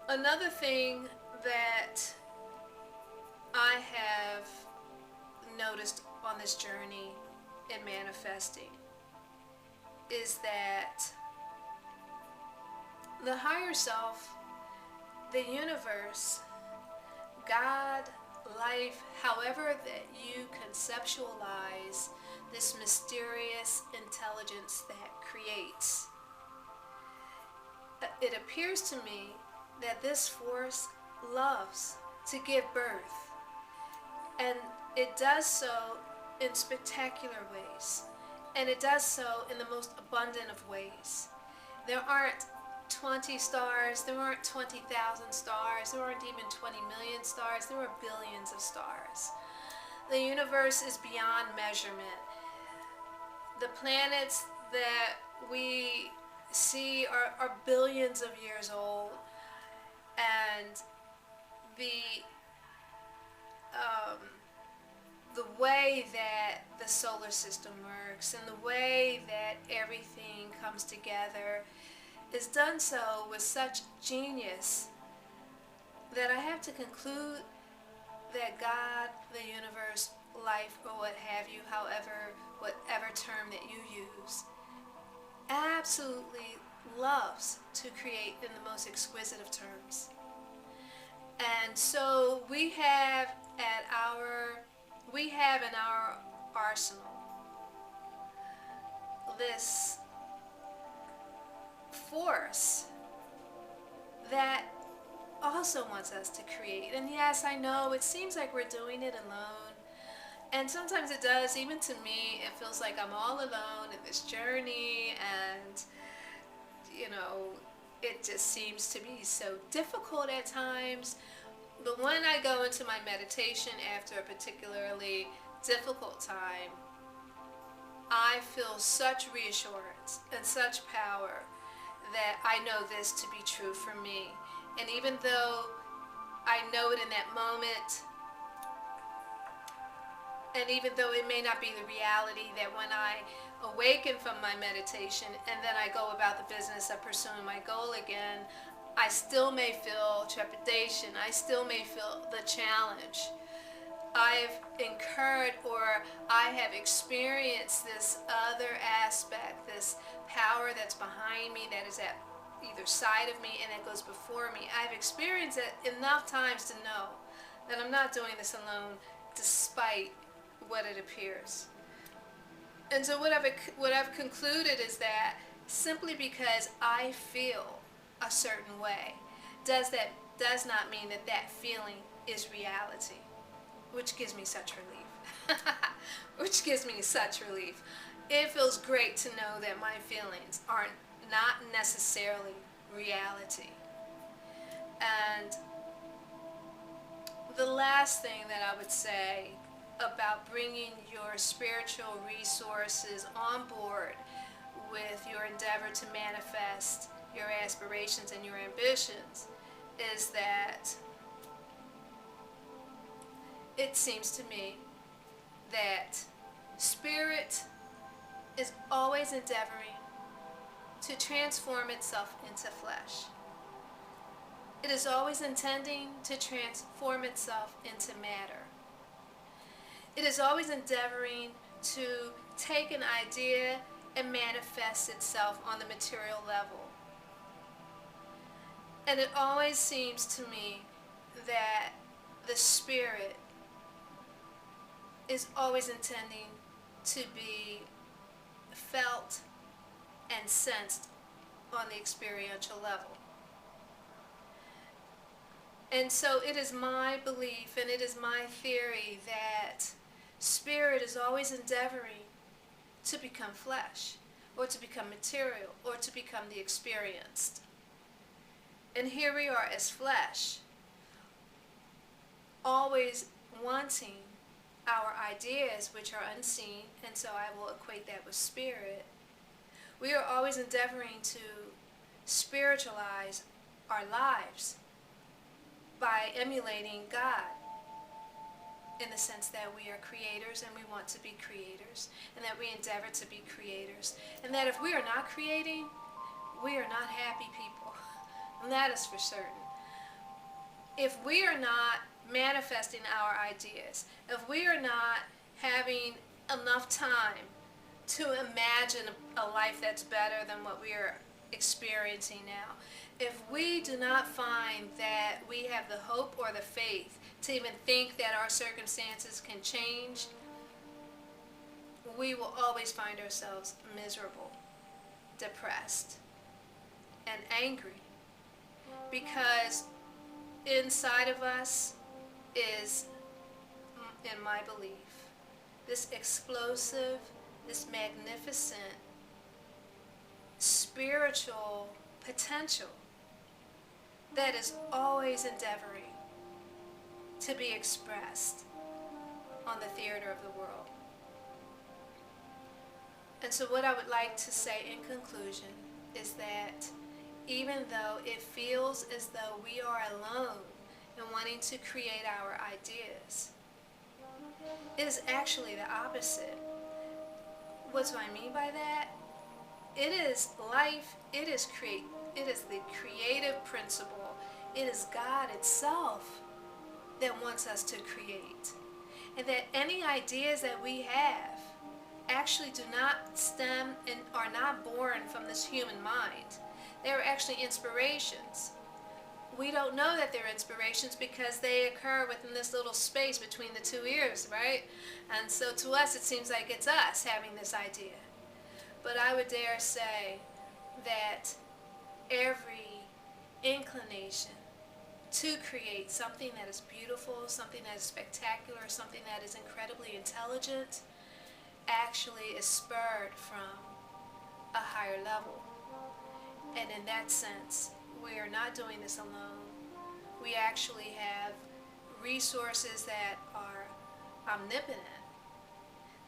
Another thing that I have noticed on this journey in manifesting is that the higher self, the universe, God, life, however that you conceptualize this mysterious intelligence that creates, it appears to me that this force loves to give birth, and it does so in spectacular ways, and it does so in the most abundant of ways. There aren't 20 stars, there aren't 20,000 stars, there aren't even 20 million stars, there are billions of stars. The universe is beyond measurement. The planets that we see are billions of years old, and the um, the way that the solar system works and the way that everything comes together is done so with such genius that I have to conclude that God, the universe, life, or what have you, whatever term that you use, absolutely loves to create in the most exquisite of terms. And so we have in our arsenal this force that also wants us to create. And yes, I know it seems like we're doing it alone. And sometimes it does, even to me, it feels like I'm all alone in this journey, and it just seems to be so difficult at times. But when I go into my meditation after a particularly difficult time, I feel such reassurance and such power that I know this to be true for me. And even though I know it in that moment, and even though it may not be the reality that when I awaken from my meditation and then I go about the business of pursuing my goal again, I still may feel trepidation. I still may feel the challenge. I've incurred, or I have experienced this other aspect, this power that's behind me, that is at either side of me and that goes before me. I've experienced it enough times to know that I'm not doing this alone, despite what it appears. And so what I've concluded is that simply because I feel a certain way does not mean that that feeling is reality, which gives me such relief. Which gives me such relief. It feels great to know that my feelings are not necessarily reality. And the last thing that I would say about bringing your spiritual resources on board with your endeavor to manifest your aspirations and your ambitions is that it seems to me that spirit is always endeavoring to transform itself into flesh. It is always intending to transform itself into matter. It is always endeavoring to take an idea and manifest itself on the material level. And it always seems to me that the spirit is always intending to be felt and sensed on the experiential level. And so it is my belief and it is my theory that spirit is always endeavoring to become flesh, or to become material, or to become the experienced. And here we are as flesh, always wanting our ideas, which are unseen, and so I will equate that with spirit. We are always endeavoring to spiritualize our lives by emulating God, in the sense that we are creators and we want to be creators, and that we endeavor to be creators, and that if we are not creating, we are not happy people. And that is for certain. if we are not manifesting our ideas, if we are not having enough time to imagine a life that's better than what we are experiencing now, if we do not find that we have the hope or the faith to even think that our circumstances can change, we will always find ourselves miserable, depressed, and angry, because inside of us is, in my belief, this explosive, this magnificent spiritual potential that is always endeavoring to be expressed on the theater of the world. And so what I would like to say in conclusion is that even though it feels as though we are alone in wanting to create our ideas, it is actually the opposite. What do I mean by that? It is life, it is the creative principle, it is God itself that wants us to create. And that any ideas that we have actually do not stem and are not born from this human mind. They are actually inspirations. We don't know that they're inspirations because they occur within this little space between the two ears, right? And so to us it seems like it's us having this idea. But I would dare say that every inclination to create something that is beautiful, something that is spectacular, something that is incredibly intelligent, actually is spurred from a higher level. And in that sense, we are not doing this alone. We actually have resources that are omnipotent,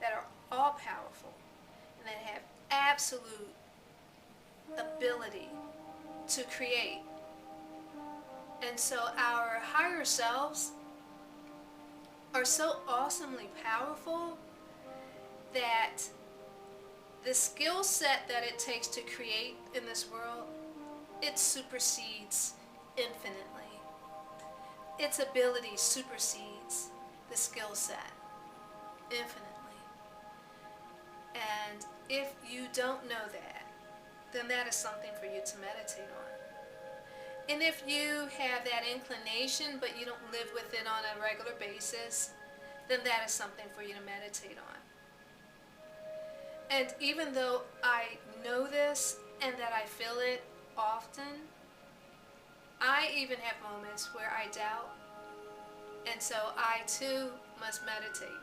that are all powerful, and that have absolute ability to create. And so our higher selves are so awesomely powerful that the skill set that it takes to create in this world, it supersedes infinitely. Its ability supersedes the skill set infinitely. And if you don't know that, then that is something for you to meditate on. And if you have that inclination but you don't live with it on a regular basis, then that is something for you to meditate on. And even though I know this and that I feel it often, I even have moments where I doubt, and so I too must meditate.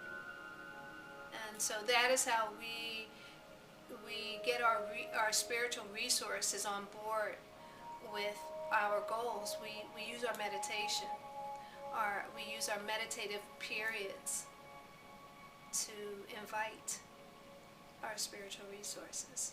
And so that is how we get our spiritual resources on board with our goals. We use our meditation, we use our meditative periods to invite our spiritual resources.